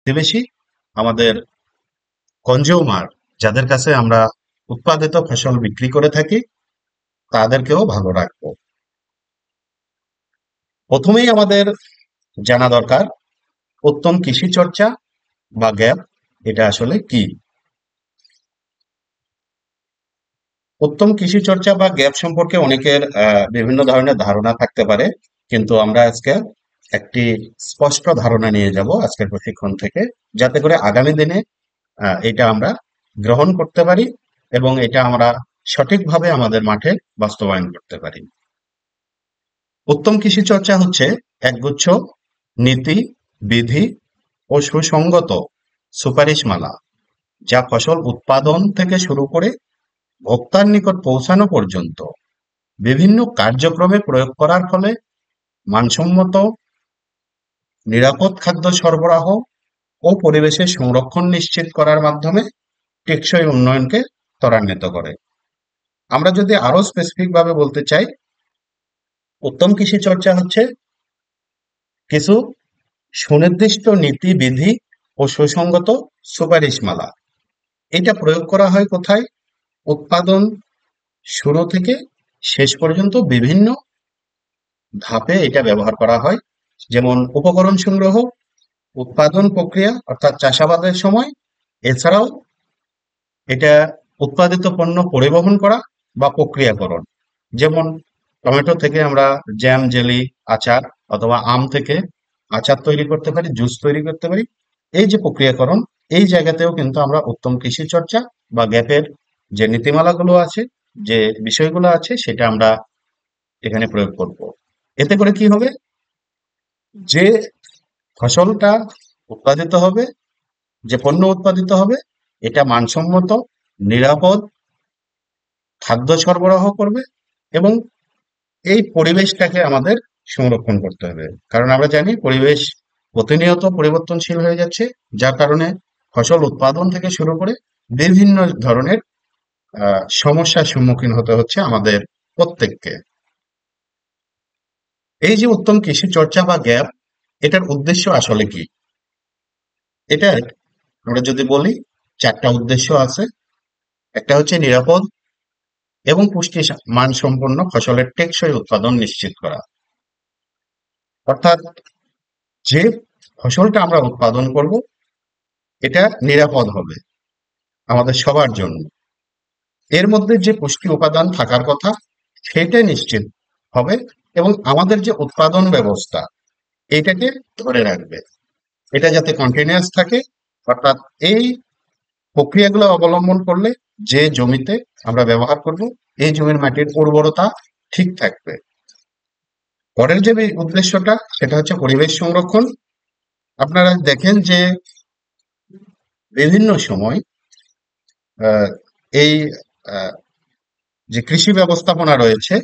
প্রতিবেশী, আমাদের কনজিউমার, যাদের কাছে আমরা উৎপাদিত ফসল বিক্রি করে থাকি, তাদেরকেও ভালো রাখবো। প্রথমেই আমাদের জানা দরকার উত্তম কৃষি চর্চা বা গ্যাপ এটা আসলে কি। উত্তম কৃষি চর্চা বা গ্যাপ সম্পর্কে অনেকের বিভিন্ন ধরনের ধারণা থাকতে পারে, কিন্তু আমরা আজকে একটি স্পষ্ট ধারণা নিয়ে যাব আজকের প্রশিক্ষণ থেকে, যাতে করে আগামী দিনে এটা আমরা গ্রহণ করতে পারি এবং এটা আমরা সঠিকভাবে আমাদের মাঠে বাস্তবায়ন করতে পারি। উত্তম কৃষি চর্চা হচ্ছে একগুচ্ছ নীতি, বিধি ও সুসংগত সুপারিশমালা, যা ফসল উৎপাদন থেকে শুরু করে ভোক্তার নিকট পৌঁছানো পর্যন্ত বিভিন্ন কার্যক্রমে প্রয়োগ করার ফলে মানসম্মত নিরাপদ খাদ্য সরবরাহ ও পরিবেশের সংরক্ষণ নিশ্চিত করার মাধ্যমে টেকসই উন্নয়নকে ত্বরান্বিত করে। আমরা যদি আরো স্পেসিফিক ভাবে বলতে চাই, উত্তম কৃষি চর্চা হচ্ছে কিছু সুনির্দিষ্ট নীতি, বিধি ও সুসংগত সুপারিশমালা। এটা প্রয়োগ করা হয় কোথায়? উৎপাদন শুরু থেকে শেষ পর্যন্ত বিভিন্ন ধাপে এটা ব্যবহার করা হয়। যেমন উপকরণ সংগ্রহ, উৎপাদন প্রক্রিয়া অর্থাৎ চাষাবাদের সময়, এছাড়াও এটা উৎপাদিত পণ্য পরিবহন করা বা প্রক্রিয়াকরণ। যেমন টমেটো থেকে আমরা জ্যাম, জেলি, আচার, অথবা আম থেকে আচার তৈরি করতে পারি, জুস তৈরি করতে পারি। এই যে প্রক্রিয়াকরণ, এই জায়গাতেও কিন্তু আমরা উত্তম কৃষি চর্চা বা গ্যাপের যে নীতিমালাগুলো আছে, যে বিষয়গুলো আছে, সেটা আমরা এখানে প্রয়োগ করব। এতে করে কি হবে? যে ফসলটা উৎপাদিত হবে, যে পণ্য উৎপাদিত হবে, এটা মানসম্মত, নিরাপদ খাদ্য সরবরাহ করবে এবং এই পরিবেশটাকে আমাদের সংরক্ষণ করতে হবে। কারণ আমরা জানি পরিবেশ প্রতিনিয়ত পরিবর্তনশীল হয়ে যাচ্ছে, যার কারণে ফসল উৎপাদন থেকে শুরু করে বিভিন্ন ধরনের সমস্যার সম্মুখীন হতে হচ্ছে আমাদের প্রত্যেককে। এই যে উত্তম কৃষি চর্চা বা গ্যাপ, এটার উদ্দেশ্য আসলে কি? এটা আমরা যদি বলি, চারটা উদ্দেশ্য আছে। একটা হচ্ছে নিরাপদ এবং পুষ্টি মানসম্পন্ন ফসলের টেকসই উৎপাদন নিশ্চিত করা। অর্থাৎ যে ফসলটা আমরা উৎপাদন করব, এটা নিরাপদ হবে আমাদের সবার জন্য। এর মধ্যে যে পুষ্টি উপাদান থাকার কথা, সেটাই নিশ্চিত হবে এবং আমাদের যে উৎপাদন ব্যবস্থা, এটাকে ধরে রাখবে। এটা যাতে কন্টিনিউয়াস থাকে, অর্থাৎ এই প্রক্রিয়াগুলো অবলম্বন করলে যে জমিতে আমরা ব্যবহার করব, এই জমির মাটির উর্বরতা ঠিক থাকবে। পরের যে উদ্দেশ্যটা, সেটা হচ্ছে পরিবেশ সংরক্ষণ। আপনারা দেখেন যে বিভিন্ন সময় আহ, এই আহ, যে কৃষি ব্যবস্থাপনা রয়েছে,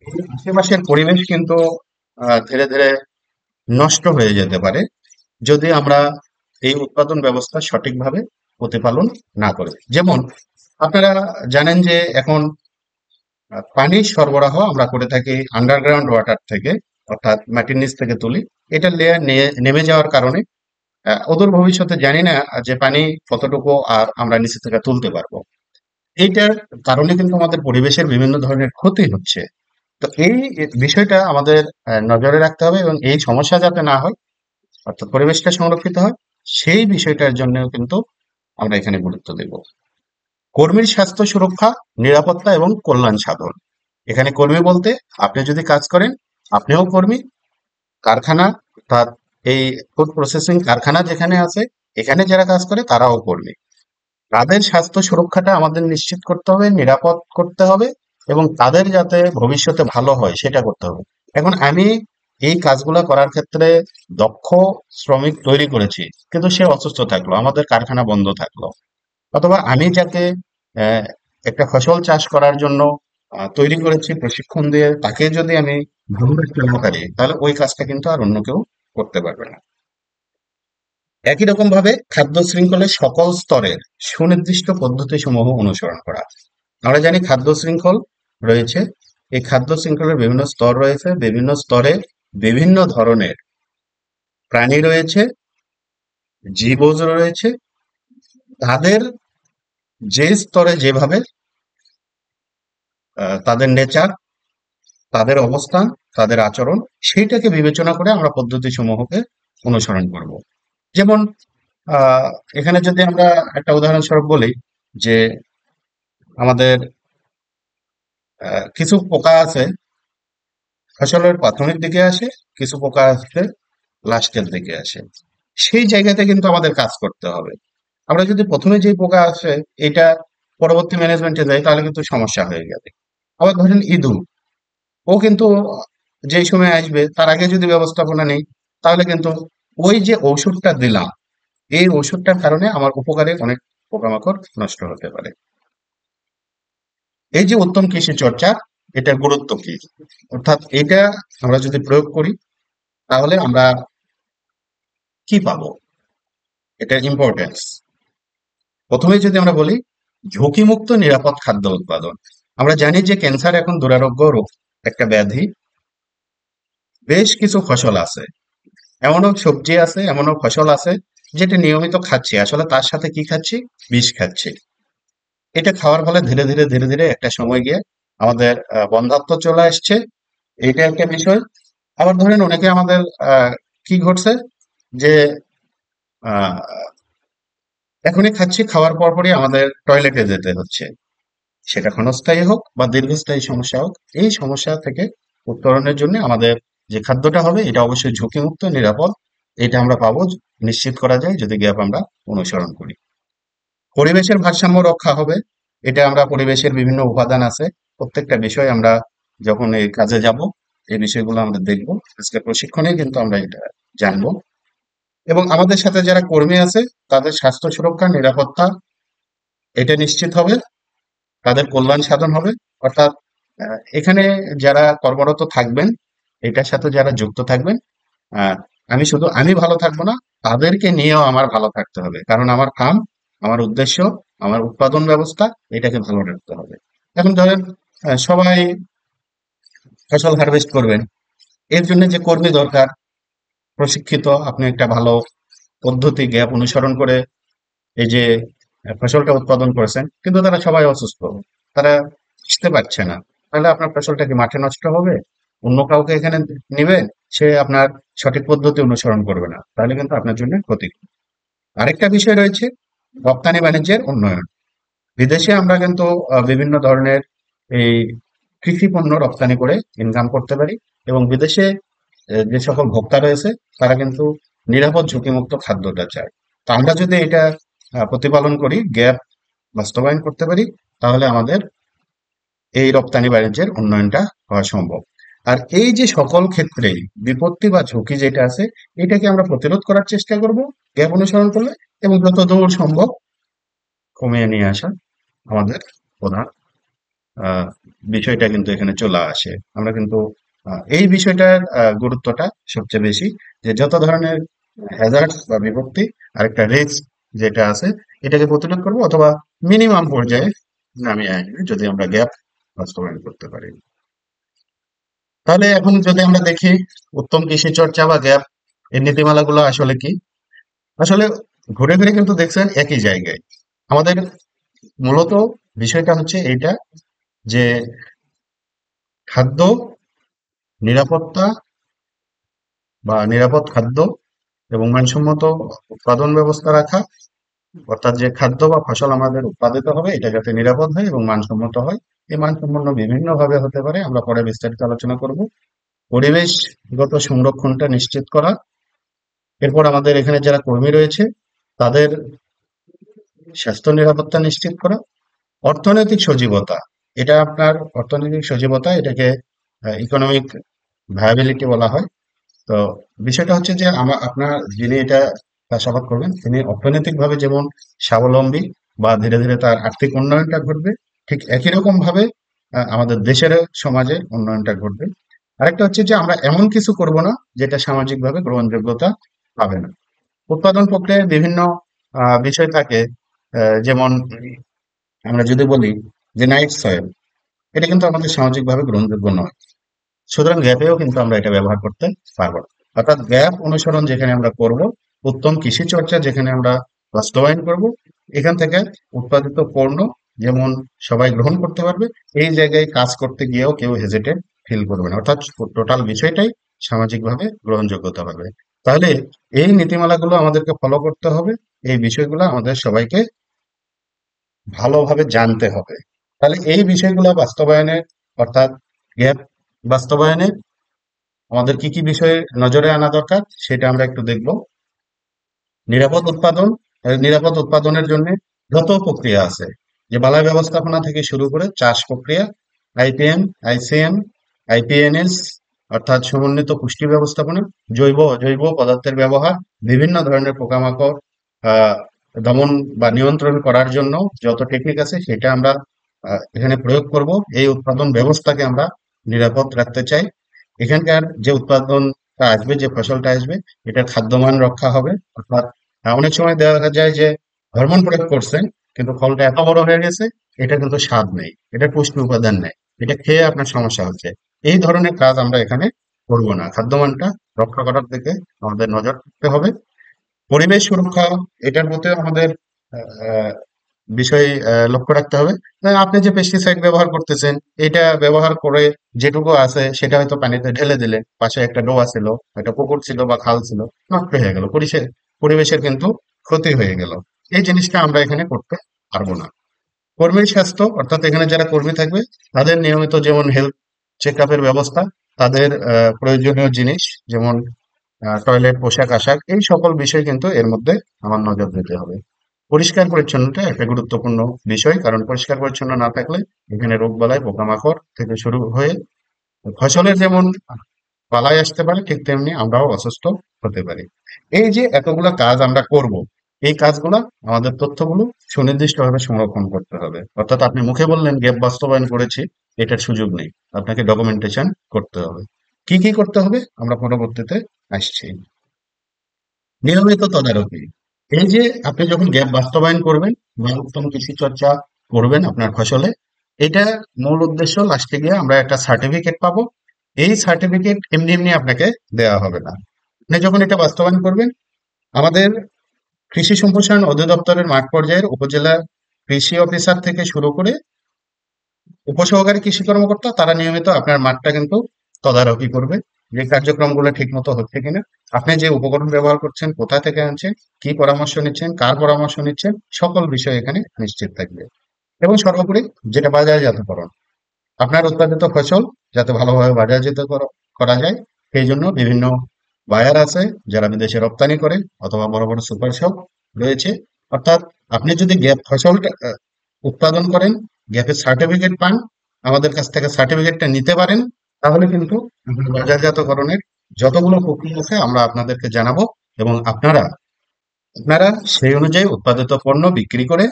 এই আশেপাশের পরিবেশ কিন্তু ধীরে ধীরে নষ্ট হয়ে যেতে পারে যদি আমরা এই উৎপাদন ব্যবস্থা সঠিকভাবে প্রতিপালন না করি। যেমন আপনারা জানেন যে এখন পানির সরবরাহ আমরা করে থাকি আন্ডারগ্রাউন্ড ওয়াটার থেকে, অর্থাৎ মাটির নিচ থেকে তুলি। এটা লেয়ার নেমে যাওয়ার কারণে অদূর ভবিষ্যতে জানি না যে পানি কতটুকু আর আমরা নিচে থেকে তুলতে পারবো। এইটার কারণে কিন্তু আমাদের পরিবেশের বিভিন্ন ধরনের ক্ষতি হচ্ছে। তো এই বিষয়টা আমাদের নজরে রাখতে হবে এবং এই সমস্যা যাতে না হয়, অর্থাৎ পরিবেশটা সংরক্ষিত হয়, সেই বিষয়টার জন্য কিন্তু আমরা এখানে গুরুত্ব দেব। কর্মীর স্বাস্থ্য সুরক্ষা, নিরাপত্তা এবং কল্যাণ সাধন। এখানে কর্মী বলতে আপনি যদি কাজ করেন, আপনিও কর্মী। কারখানা, অর্থাৎ এই ফুড প্রসেসিং কারখানা যেখানে আছে, এখানে যারা কাজ করে তারাও কর্মী। তাদের স্বাস্থ্য সুরক্ষাটা আমাদের নিশ্চিত করতে হবে, নিরাপদ করতে হবে এবং তাদের যাতে ভবিষ্যতে ভালো হয় সেটা করতে হবে। এখন আমি এই কাজগুলো করার ক্ষেত্রে দক্ষ শ্রমিক তৈরি করেছি, কিন্তু সে অসুস্থ থাকলো, আমাদের কারখানা বন্ধ থাকলো। অথবা আমি যাকে আহ, একটা ফসল চাষ করার জন্য তৈরি করেছি প্রশিক্ষণ দিয়ে, তাকে যদি আমি ভালো রাখতে না পারি, তাহলে ওই কাজটা কিন্তু আর অন্য কেউ করতে পারবে না। একই রকম ভাবে খাদ্য শৃঙ্খলের সকল স্তরের সুনির্দিষ্ট পদ্ধতি সমূহ অনুসরণ করা। আমরা জানি খাদ্য শৃঙ্খল রয়েছে, এই খাদ্য শৃঙ্খলের বিভিন্ন স্তর রয়েছে, বিভিন্ন স্তরে বিভিন্ন ধরনের প্রাণী রয়েছে, জীবজ রয়েছে, তাদের যে স্তরে যেভাবে তাদের নেচার, তাদের অবস্থান, তাদের আচরণ, সেইটাকে বিবেচনা করে আমরা পদ্ধতি সমূহকে অনুসরণ করব। যেমন এখানে যদি আমরা একটা উদাহরণস্বরূপ বলি যে আমাদের কিছু পোকা আছে ফসলের প্রাথমিক দিকে আসে, কিছু পোকা আছে লাস্টের দিকে আসে। সেই জায়গাতে কিন্তু আমাদের কাজ করতে হবে। আমরা যদি প্রথমে যে পোকা আসে এটা পরবর্তী ম্যানেজমেন্টে যাই তাহলে কিন্তু সমস্যা হয়ে যাবে। আবার ধরেন ইঁদুর, ও কিন্তু যেই সময় আসবে তার আগে যদি ব্যবস্থাপনা নেই তাহলে কিন্তু ওই যে ঔষধটা দিলাম এই ঔষধটার কারণে আমার উপকারে অনেক পোকামাকড় নষ্ট হতে পারে। এই যে উত্তম কৃষি চর্চা, এটার গুরুত্ব কি, অর্থাৎ এটা আমরা যদি প্রয়োগ করি তাহলে আমরা কি পাবো, এটা ইম্পর্টেন্স। প্রথমে যদি আমরা বলি ঝুঁকিমুক্ত নিরাপদ খাদ্য উৎপাদন। আমরা জানি যে ক্যান্সার এখন দুরারোগ্য রোগ, একটা ব্যাধি। বেশ কিছু ফসল আছে, এমনও সবজি আছে, এমনও ফসল আছে যেটা নিয়মিত খাচ্ছি, আসলে তার সাথে কি খাচ্ছি, বিষ খাচ্ছি। এটা খাওয়ার ফলে ধীরে ধীরে ধীরে ধীরে একটা সময় গিয়ে আমাদের বন্ধ্যাত্ব চলে আসছে, এইটা একটা বিষয়। আবার ধরেন অনেকে আমাদের কি ঘটছে যে আহ এখনই খাচ্ছি, খাওয়ার পরপরই আমাদের টয়লেটে যেতে হচ্ছে, সেটা ক্ষণস্থায়ী হোক বা দীর্ঘস্থায়ী সমস্যা হোক। এই সমস্যা থেকে উত্তরণের জন্য আমাদের যে খাদ্যটা হবে এটা অবশ্যই ঝুঁকিমুক্ত নিরাপদ, এটা আমরা পাবো, নিশ্চিত করা যায় যদি গ্যাপ আমরা অনুসরণ করি। পরিবেশের ভারসাম্য রক্ষা হবে, এটা আমরা পরিবেশের বিভিন্ন উপাদান আছে, প্রত্যেকটা বিষয় আমরা যখন এই কাজে যাব এই বিষয়গুলো আমরা দেখব, আজকে প্রশিক্ষণে কিন্তু আমরা এটা জানবো। এবং আমাদের সাথে যারা কর্মী আছে তাদের স্বাস্থ্য সুরক্ষা নিরাপত্তা এটা নিশ্চিত হবে, তাদের কল্যাণ সাধন হবে। অর্থাৎ এখানে যারা কর্মরত থাকবেন, এটার সাথে যারা যুক্ত থাকবেন, আহ, আমি ভালো থাকবো না, তাদেরকে নিয়েও আমার ভালো থাকতে হবে, কারণ আমার কাম, আমার উদ্দেশ্য, আমার উৎপাদন ব্যবস্থা এটাকে ভালো রাখতে হবে। এখন ধরেন সবাই ফসল হারভেস্ট করবেন, এর জন্য যে কর্মী দরকার প্রশিক্ষিত, আপনি একটা ভালো পদ্ধতি গ্যাপ অনুসরণ করে এই যে ফসলটা উৎপাদন করেছেন, কিন্তু তারা সবাই অসুস্থ, তারা বুঝতে পারছে না, তাহলে আপনার ফসলটা কি মাঠে নষ্ট হবে? অন্য কাউকে এখানে নিবেন, সে আপনার সঠিক পদ্ধতি অনুসরণ করবে না, তাহলে কিন্তু আপনার জন্য ক্ষতি। আরেকটা বিষয় রয়েছে রপ্তানি বাণিজ্যের উন্নয়ন। বিদেশে আমরা কিন্তু বিভিন্ন ধরনের এই কৃষি পণ্য রপ্তানি করে ইনকাম করতে পারি, এবং বিদেশে যে সকল ভোক্তা রয়েছে তারা কিন্তু নিরাপদ ঝুঁকিমুক্ত খাদ্যটা চায়। তো আমরা যদি এটা প্রতিপালন করি, গ্যাপ বাস্তবায়ন করতে পারি, তাহলে আমাদের এই রপ্তানি বাণিজ্যের উন্নয়নটা হওয়া সম্ভব। আর এই যে সকল ক্ষেত্রেই বিপত্তি বা ঝুঁকি যেটা আছে এটাকে আমরা প্রতিরোধ করার চেষ্টা করব গ্যাপ অনুসরণ করলে, এবং যতদূর সম্ভব কমিয়ে নিয়ে আসা আমাদের প্রধান আহ, বিষয়টা কিন্তু এখানে চলে আসে। আমরা কিন্তু এই বিষয়টার গুরুত্বটা সবচেয়ে বেশি, যে যত ধরনের হ্যাজার্ড বা বিপত্তি আর একটা রিস্ক যেটা আছে এটাকে প্রতিরোধ করবো, অথবা মিনিমাম পর্যায়ে নামিয়ে আসবে যদি আমরা গ্যাপ বাস্তবায়ন করতে পারি। তাহলে এখন যদি আমরা দেখি উত্তম কৃষি চর্চা বা গ্যাপ এর নীতিমালাগুলো আসলে কি, আসলে ঘুরে ফিরে কিন্তু দেখছেন একই জায়গায়। আমাদের মূলত বিষয়টা হচ্ছে এইটা, যে খাদ্য নিরাপত্তা বা নিরাপদ খাদ্য এবং মানসম্মত উৎপাদন ব্যবস্থা রাখা, অর্থাৎ যে খাদ্য বা ফসল আমাদের উৎপাদিত হবে এটা যাতে নিরাপদ হয় এবং মানসম্মত হয়। এই মানসম্পন্ন বিভিন্ন ভাবে হতে পারে, আমরা পরে বিস্তারিত আলোচনা করব। পরিবেশগত সংরক্ষণটা নিশ্চিত করা, এরপর আমাদের এখানে যারা কর্মী রয়েছে তাদের স্বাস্থ্য নিরাপত্তা নিশ্চিত করা, অর্থনৈতিক সজীবতা, এটা আপনার অর্থনৈতিক সজীবতা, এটাকে ইকোনমিক ভায়াবিলিটি বলা হয়। তো বিষয়টা হচ্ছে যে আপনার যিনি এটা চাষাবাদ করবেন তিনি অর্থনৈতিকভাবে যেমন স্বাবলম্বী বা ধীরে ধীরে তার আর্থিক উন্নয়নটা ঘটবে, ঠিক একই রকম ভাবে আমাদের দেশের সমাজের উন্নয়নটা ঘটবে। আরেকটা হচ্ছে যে আমরা এমন কিছু করব না যেটা সামাজিকভাবে গ্রহণযোগ্যতা পাবে না। উৎপাদন প্রক্রিয়ায় বিভিন্ন বিষয় থাকে, যেমন আমরা যদি বলি যে নাইট সয়েল, এটা কিন্তু আমাদের সামাজিকভাবে গ্রহণযোগ্য নয়, সুতরাং গ্যাপেও কিন্তু আমরা এটা ব্যবহার করতে পারবো না। অর্থাৎ গ্যাপ অনুসরণ যেখানে আমরা করব উত্তম কৃষি চর্চা যেখানে আমরা বাস্তবায়ন করব, এখান থেকে উৎপাদিত পণ্য যেমন সবাই গ্রহণ করতে পারবে, এই জায়গায় কাজ করতে গিয়েও কেউ হেজিটেট ফিল করবে না, অর্থাৎ টোটাল বিষয়টাই সামাজিকভাবে গ্রহণযোগ্যতা পাবে। তাহলে এই নীতিমালাগুলো আমাদেরকে ফলো করতে হবে, এই বিষয়গুলো আমাদের সবাইকে ভালোভাবে জানতে হবে। তাহলে এই বিষয়গুলো বাস্তবায়নে, অর্থাৎ গ্যাপ বাস্তবায়নে আমাদের কি কি বিষয়ে নজরে আনা দরকার সেটা আমরা একটু দেখব। নিরাপদ উৎপাদন, নিরাপদ উৎপাদনের জন্য যত প্রক্রিয়া আছে, যে বালাই ব্যবস্থাপনা থেকে শুরু করে চাষ প্রক্রিয়া, আইপিএম, আইসিএম, আইপিএনএস অর্থাৎ সমন্বিত পুষ্টি ব্যবস্থাপনা, জৈব অজৈব পদার্থের ব্যবহার, বিভিন্ন ধরনের পোকামাকড় আহ, দমন বা নিয়ন্ত্রণ করার জন্য যত টেকনিক আছে সেটা আমরা এখানে প্রয়োগ করব। এই উৎপাদন ব্যবস্থাকে আমরা নিরাপদ রাখতে চাই। এখানকার যে উৎপাদনটা আসবে, যে ফসলটা আসবে, এটার খাদ্যমান রক্ষা হবে। অর্থাৎ অনেক সময় দেখা যায় যে হরমোন প্রয়োগ করছেন কিন্তু ফলটা এত বড় হয়ে গেছে, এটা কিন্তু স্বাদ নেই, এটা পুষ্টি উপাদান নেই, এটা খেয়ে আপনার সমস্যা হচ্ছে। এই ধরনের কাজ আমরা এখানে করব না, খাদ্যমানটা রক্ষা করার দিকে আমাদের নজর রাখতে হবে। পরিবেশ সুরক্ষা, এটার প্রতিও আমাদের আহ, বিষয় লক্ষ্য রাখতে হবে। আপনি যে পেস্টিসাইড ব্যবহার করতেছেন, এটা ব্যবহার করে যেটুকু আছে সেটা হয়তো পানিতে ঢেলে দিলেন, পাশে একটা ডোবা ছিল, একটা পুকুর ছিল বা খাল ছিল, নষ্ট হয়ে গেল, পরিবেশের কিন্তু ক্ষতি হয়ে গেল। এই জিনিসটা আমরা এখানে করতে পারবো না। কর্মীর স্বাস্থ্য, অর্থাৎ এখানে যারা কর্মী থাকবে তাদের নিয়মিত যেমন হেলথ চেক আপের ব্যবস্থা, তাদের প্রয়োজনীয় জিনিস যেমন টয়লেট, পোশাক আশাক, এই সকল বিষয় কিন্তু এর মধ্যে আমার নজর দিতে হবে। পরিষ্কার পরিচ্ছন্নতা একটা গুরুত্বপূর্ণ বিষয়, কারণ পরিষ্কার পরিচ্ছন্ন না থাকলে এখানে রোগবালাই, পোকামাকড় থেকে শুরু হয়ে ফসলের যেমন বালাই আসতে পারে, ঠিক তেমনি আমরাও অসুস্থ হতে পারি। এই যে এতগুলো কাজ আমরা করব, এই কাজগুলো আমাদের তথ্যগুলো সুনির্দিষ্টভাবে সংরক্ষণ করতে হবে। অর্থাৎ আপনি মুখে বললেন গ্যাপ বাস্তবায়ন করেছি, এটার সুযোগ নেই, আপনাকে ডকুমেন্টেশন করতে হবে। কি কি করতে হবে আমরা পরবর্তীতে আসছি। নিয়মিত তদারকি, এই যে আপনি যখন গ্যাপ বাস্তবায়ন করবেন বা উত্তম কৃষি চর্চা করবেন আপনার ফসলে, এটা মূল উদ্দেশ্য লাস্টে গিয়ে আমরা একটা সার্টিফিকেট পাবো। এই সার্টিফিকেট এমনি এমনি আপনাকে দেওয়া হবে না। আপনি যখন এটা বাস্তবায়ন করবেন, আমাদের কৃষি সম্প্রসারণ অধিদপ্তরের মাঠ পর্যায়ের উপজেলা কৃষি অফিসার থেকে শুরু করে উপসহকারী কৃষি কর্মকর্তা, তারা নিয়মিত আপনার মাঠটা কিন্তু তদারকি করবে, যে কার্যক্রমগুলো ঠিক মতো হচ্ছে কিনা, আপনি যে উপকরণ ব্যবহার করছেন কোথা থেকে আনছেন, কি পরামর্শ নিচ্ছেন, কার পরামর্শ নিচ্ছেন, সকল বিষয় এখানে নিশ্চিত থাকবে। এবং সর্বোপরি যেটা বাজারজাতকরণ, আপনার উৎপাদিত ফসল যাতে ভালোভাবে বাজারজাত করা যায়, সেই জন্য বিভিন্ন বায়ার আছে যারা বিদেশে রপ্তানি করে, অথবা বড় বড় সুপার শপ রয়েছে। অর্থাৎ আপনি যদি গ্যাপ ফসলটা উৎপাদন করেন, গ্যাপের সার্টিফিকেট পান, আমাদের কাছ থেকে সার্টিফিকেটটা নিতে পারেন, তাহলে কিন্তু আপনার বাজারজাতকরণের যতগুলো প্রক্রিয়া আছে আমরা আপনাদেরকে জানাবো, এবং আপনারা আপনারা সেই অনুযায়ী উৎপাদিত পণ্য বিক্রি করে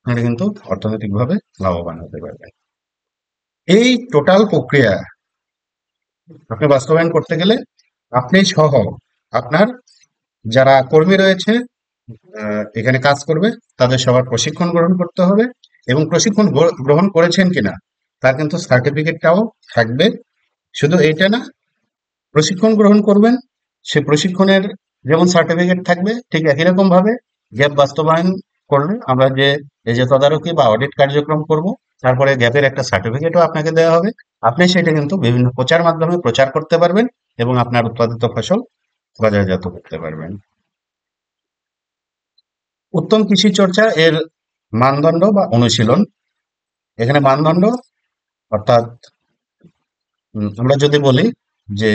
আপনারা কিন্তু অর্থনৈতিকভাবে লাভবান হতে পারবেন। এই টোটাল প্রক্রিয়া আপনি বাস্তবায়ন করতে গেলে আপনি সহ আপনার যারা কর্মী রয়েছে এখানে কাজ করবে, তাদের সবার প্রশিক্ষণ গ্রহণ করতে হবে, এবং প্রশিক্ষণ গ্রহণ করেছেন কিনা তার কিন্তু সার্টিফিকেটটাও থাকবে। শুধু এইটা না, প্রশিক্ষণ গ্রহণ করবেন, সে প্রশিক্ষণের যেমন সার্টিফিকেট থাকবে, ঠিক একই রকম ভাবে গ্যাপ বাস্তবায়ন করলে আমরা যে এই যে তদারকি বা অডিট কার্যক্রম করব, তারপরে গ্যাপের একটা সার্টিফিকেটও আপনাকে দেওয়া হবে। আপনি সেটা কিন্তু বিভিন্ন প্রচার মাধ্যমে প্রচার করতে পারবেন এবং আপনার উৎপাদিত ফসল বাজারজাত করতে পারবেন। উত্তম কৃষি চর্চা এর মানদণ্ড বা অনুশীলন, এখানে মানদণ্ড অর্থাৎ আমরা যদি বলি যে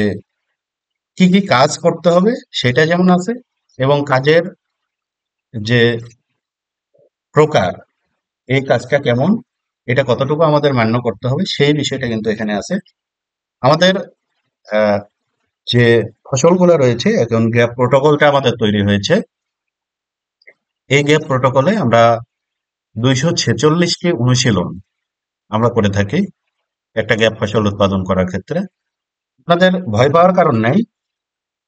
কি কি কাজ করতে হবে সেটা যেমন আছে, এবং কাজের যে প্রকার, এই কাজটা কেমন, এটা কতটুকু আমাদের মান্য করতে হবে, সেই বিষয়টা কিন্তু এখানে আছে। আমাদের আহ, যে ফসলগুলো রয়েছে, এখন গ্যাপ প্রোটোকলটা আমাদের তৈরি হয়েছে। এই গ্যাপ প্রোটোকলে আমরা 246টি অনুশীলন আমরা করে থাকি একটা গ্যাপ ফসল উৎপাদন করার ক্ষেত্রে। আপনাদের ভয় পাওয়ার কারণ নাই,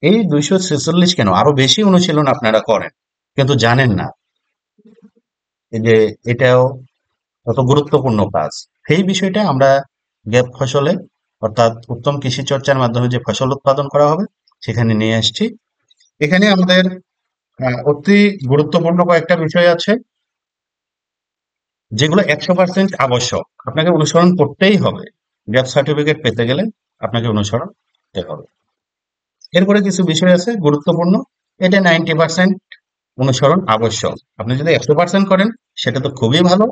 এই 246 কেন, আরো বেশি অনুশীলন আপনারা করেন কিন্তু জানেন না এই যে এটাও কত গুরুত্বপূর্ণ কাজ। সেই বিষয়টা আমরা গ্যাপ ফসলে, অর্থাৎ উত্তম কৃষি চর্চার মাধ্যমে যে ফসল উৎপাদন করা হবে সেখানে নিয়ে আসছি। এখানে আমাদের অতি গুরুত্বপূর্ণ কয়েকটা বিষয় আছে যেগুলো 100% আবশ্যক, আপনাকে অনুসরণ করতেই হবে। গ্যাপ সার্টিফিকেট পেতে গেলে আপনাকে অনুসরণ করতে হবে। এরপরে কিছু বিষয় আছে গুরুত্বপূর্ণ, এটা 90% অনুসরণ আবশ্যক। আপনি যদি 100% করেন সেটা তো খুবই ভালো।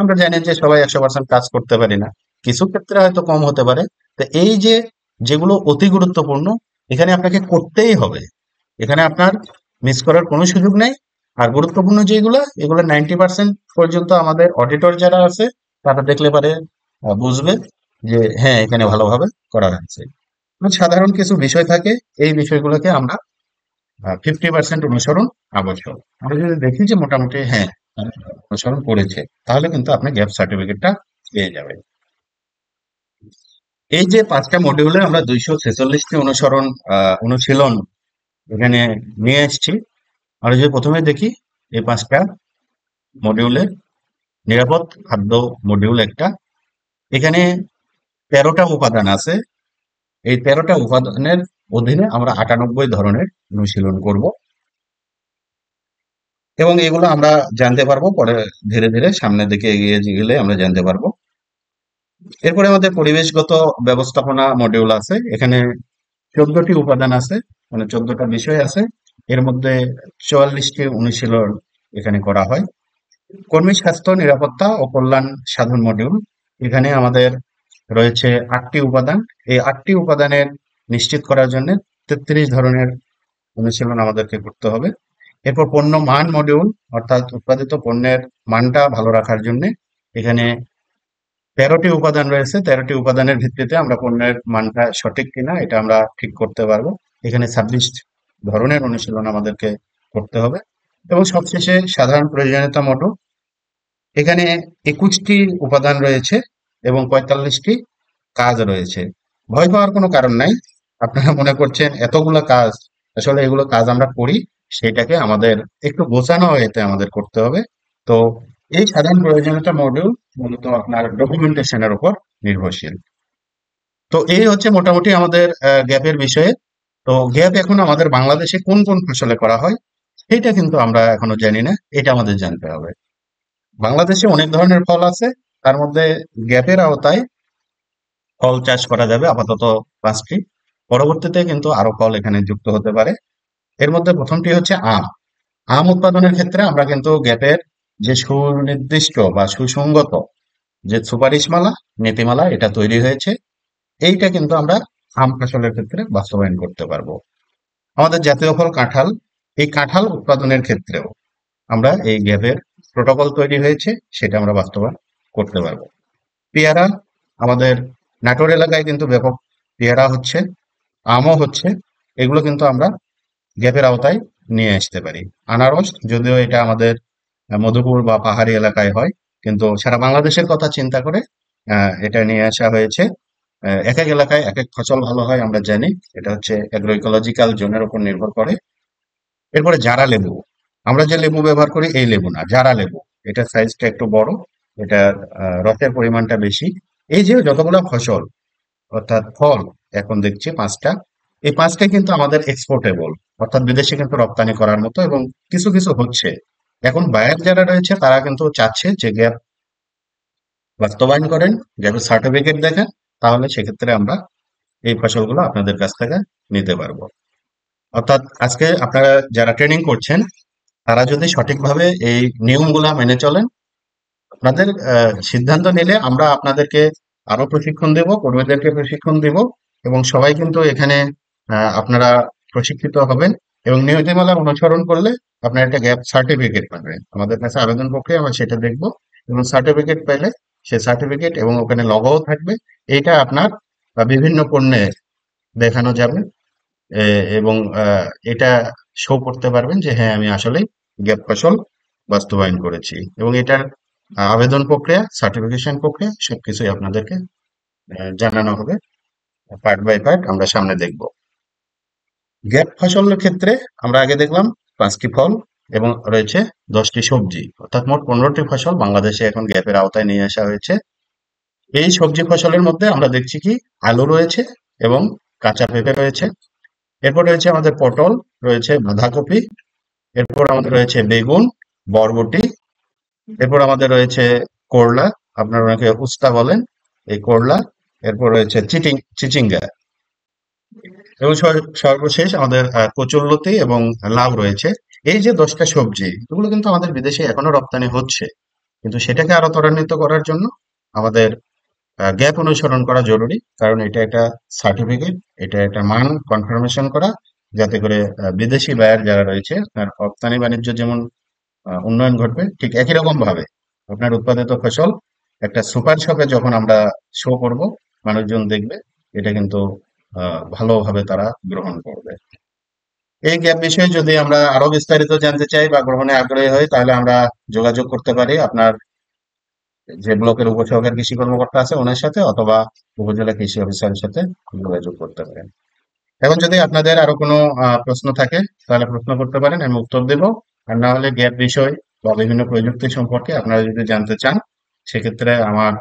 আমরা জানি যে সবাই 100% কাজ করতে পারি না, কিছু ক্ষেত্রে হয়তো কম হতে পারে। তো এই যে যেগুলো অতি গুরুত্বপূর্ণ, এখানে আপনাকে করতেই হবে, এখানে আপনার মিস করার কোনো সুযোগ নেই। আর গুরুত্বপূর্ণ যেগুলো, এগুলো 90% পর্যন্ত আমাদের অডিটর যারা আছে তারা দেখলে পারে বুঝবে যে হ্যাঁ এখানে ভালোভাবে করা হয়েছে। সাধারণ কিছু বিষয় থাকে, এই বিষয়গুলোকে আমরা 50% অনুসরণ আবশ্যক। আমরা যদি দেখি যে মোটামুটি হ্যাঁ অনুসরণ করেছে, তাহলে কিন্তু আপনি গ্যাপ সার্টিফিকেটটা পেয়ে যাবেন। এই যে 5টা মডিউলে আমরা 246টি অনুশীলন এখানে নিয়ে এসেছি। আমরা যদি প্রথমে দেখি এই 5টা মডিউলে, নিরাপদ খাদ্য মডিউল একটা, এখানে 13টা উপাদান আছে। এই 13টা উপাদানের অধীনে আমরা 98 ধরনের অনুশীলন করব এবং এগুলো আমরা জানতে পারবো পরে, ধীরে ধীরে সামনের দিকে এগিয়ে গেলে আমরা জানতে পারবো। এরপরে আমাদের পরিবেশগত ব্যবস্থাপনা মডিউল আছে, এখানে 14টি উপাদান আছে, মানে 14টা বিষয় আছে। এর মধ্যে 44টি অনুশীলন এখানে করা হয়। কর্মী স্বাস্থ্য নিরাপত্তা ও কল্যাণ সাধন মডিউল, এখানে আমাদের রয়েছে 8টি উপাদান। এই 8টি উপাদানের নিশ্চিত করার জন্য 33 ধরনের অনুশীলন আমাদেরকে করতে হবে। এরপর পণ্য মান মডিউল, অর্থাৎ উৎপাদিত পণ্যের মানটা ভালো রাখার জন্য এখানে 13টি উপাদান রয়েছে। 13টি উপাদানের ভিত্তিতে আমরা পণ্যের মানটা সঠিক কিনা এটা আমরা ঠিক করতে পারবো। এখানে 26 ধরনের অনুশীলন আমাদেরকে করতে হবে। এবং সবশেষে সাধারণ প্রয়োজনীয়তা মডিউল, এখানে 21টি উপাদান রয়েছে এবং 45টি কাজ রয়েছে। ভয় পাওয়ার কোনো কারণ নাই। আপনারা মনে করছেন এতগুলো কাজ, আসলে এগুলো কাজ আমরা করি, সেটাকে আমাদের একটু গোছানো এতে আমাদের করতে হবে। তো এই সাধারণ প্রয়োজনীয়তা মডিউল মূলত আপনার ডকুমেন্টেশনের উপর নির্ভরশীল। তো এই হচ্ছে মোটামুটি আমাদের গ্যাপের বিষয়ে। তো গ্যাপ এখন আমাদের বাংলাদেশে কোন কোন ফসলে করা হয় সেটা কিন্তু আমরা এখনো জানি না, এটা আমাদের জানতে হবে। বাংলাদেশে অনেক ধরনের ফল আছে, তার মধ্যে গ্যাপের আওতায় ফল চাষ করা যাবে আপাতত 5টি। পরবর্তীতে কিন্তু আরো ফল এখানে যুক্ত হতে পারে। এর মধ্যে প্রথমটি হচ্ছে আম। আম উৎপাদনের ক্ষেত্রে আমরা কিন্তু গ্যাপের যে সুনির্দিষ্ট বা সুসংগত যে সুপারিশমালা, নীতিমালা এটা তৈরি হয়েছে, এইটা কিন্তু আমরা আম ফসলের ক্ষেত্রে বাস্তবায়ন করতে পারবো। আমাদের জাতীয় ফল কাঁঠাল, এই কাঁঠাল উৎপাদনের ক্ষেত্রেও আমরা এই গ্যাপের প্রোটোকল তৈরি হয়েছে, সেটা আমরা বাস্তবায়ন করতে পারবো। পেয়ারা, আমাদের নাটোর এলাকায় কিন্তু ব্যাপক পেয়ারা হচ্ছে, আমও হচ্ছে, এগুলো কিন্তু আমরা গ্যাপের আওতায় নিয়ে আসতে পারি। আনারস, যদিও এটা আমাদের মধুপুর বা পাহাড়ি এলাকায় হয়, কিন্তু সারা বাংলাদেশের কথা চিন্তা করে এটা নিয়ে আসা হয়েছে। এক এক এলাকায় এক এক ফসল ভালো হয় আমরা জানি, এটা হচ্ছে অ্যাগ্রো ইকোলজিক্যাল জোনের উপর নির্ভর করে। এরপরে জারা লেবু, আমরা যে লেবু ব্যবহার করি এই লেবু না, জারা লেবু, এটা সাইজটা একটু বড়, এটা রসের পরিমাণটা বেশি। এই যে যতগুলো ফসল অর্থাৎ ফল এখন দেখছি 5টা, এই 5টাই কিন্তু আমাদের এক্সপোর্টেবল, অর্থাৎ বিদেশে কিন্তু রপ্তানি করার মতো, এবং কিছু কিছু হচ্ছে। এখন বায়ার যারা রয়েছে তারা কিন্তু চাচ্ছে যে গ্যাপ বাস্তবায়ন করেন, গ্যাপের সার্টিফিকেট দেখেন, তাহলে সেক্ষেত্রে আমরা এই ফসলগুলো আপনাদের কাছ থেকে নিতে পারবো। অর্থাৎ আজকে আপনারা যারা ট্রেনিং করছেন তারা যদি সঠিকভাবে এই নিয়মগুলা মেনে চলেন, আপনাদের সিদ্ধান্ত নিলে আমরা আপনাদেরকে আরো প্রশিক্ষণ দেব, কর্মীদেরকে প্রশিক্ষণ দেব, এবং সবাই কিন্তু এখানে আপনারা প্রশিক্ষিত হবেন। এবং নীতিমালা অনুসরণ করলে আপনার একটা গ্যাপ সার্টিফিকেট পাবেন। আমাদের কাছে আবেদন প্রক্রিয়া আমরা সেটা দেখব, এবং সার্টিফিকেট পেলে সে সার্টিফিকেট এবং ওখানে লগও থাকবে, এইটা আপনার বিভিন্ন পণ্যে দেখানো যাবে। এবং এটা শো করতে পারবেন যে হ্যাঁ আমি আসলেই গ্যাপ ফসল বাস্তবায়ন করেছি। এবং এটার আবেদন প্রক্রিয়া, সার্টিফিকেশন প্রক্রিয়া সবকিছুই আপনাদেরকে জানানো হবে। পার্ট বাই পার্ট আমরা সামনে দেখব। গ্যাপ ফসলের ক্ষেত্রে আমরা আগে দেখলাম 5টি ফল এবং রয়েছে 10টি সবজি, অর্থাৎ মোট 15টি ফসল বাংলাদেশে এখন গ্যাপের আওতায় নিয়ে আসা হয়েছে। এই সবজি ফসলের মধ্যে আমরা দেখছি কি আলু রয়েছে এবং কাঁচা পেঁপে রয়েছে। এরপর রয়েছে আমাদের পটল, রয়েছে বাঁধাকপি, এরপর আমাদের রয়েছে বেগুন, বরবটি। এরপর আমাদের রয়েছে করলা, আপনারা অনেকে উস্তা বলেন, এই করলা। এরপর রয়েছে চিচিঙ্গা। এবং সর্বশেষ আমাদের কচুরলতি এবং লাউ রয়েছে। এই যে 10টা সবজি, এগুলো কিন্তু আমাদের বিদেশে এখনো রপ্তানি হচ্ছে, কিন্তু সেটাকে আরো ত্বরান্বিত করার জন্য আমাদের গ্যাপ অনুসরণ করা জরুরি। কারণ এটা একটা সার্টিফিকেট, এটা একটা মান কনফার্মেশন করা, যাতে করে বিদেশি বায়ার যারা রয়েছে তার রপ্তানি বাণিজ্য যেমন উন্নয়ন ঘটবে, ঠিক একই রকম ভাবে আপনার উৎপাদিত ফসল একটা সুপার শপে যখন আমরা শো করব, মানুষজন দেখবে, এটা কিন্তু ভালোভাবে তারা গ্রহণ করবে। এই গ্যাপ বিষয়ে যদি আমরা আরো বিস্তারিত জানতে চাই বা গ্রহণে আগ্রহী হই, তাহলে আমরা যোগাযোগ করতে পারি আপনার যে ব্লকের উপসহকারী কৃষি কর্মকর্তা আছে ওনার সাথে, অথবা উপজেলা কৃষি অফিসারের সাথে যোগাযোগ করতে পারেন। এখন যদি আপনাদের আরো কোনো প্রশ্ন থাকে, তাহলে প্রশ্ন করতে পারেন, আমি উত্তর দেব। আর না হলে গ্যাপ বিষয় বা বিভিন্ন প্রযুক্তি সম্পর্কে আপনারা যদি জানতে চান, সেক্ষেত্রে আমার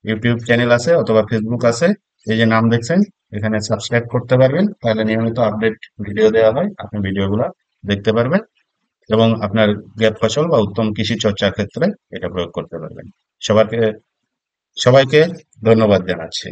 ইউটিউব চ্যানেল আছে অথবা ফেসবুক আছে, এই যে নাম দেখছেন, এখানে সাবস্ক্রাইব করতে পারবেন। তাহলে নিয়মিত আপডেট ভিডিও দেওয়া হয়, আপনি ভিডিওগুলো দেখতে পারবেন এবং আপনার গ্যাপ ফসল বা উত্তম কৃষি চর্চার ক্ষেত্রে এটা প্রয়োগ করতে পারবেন। সবাইকে সবাইকে ধন্যবাদ জানাচ্ছি।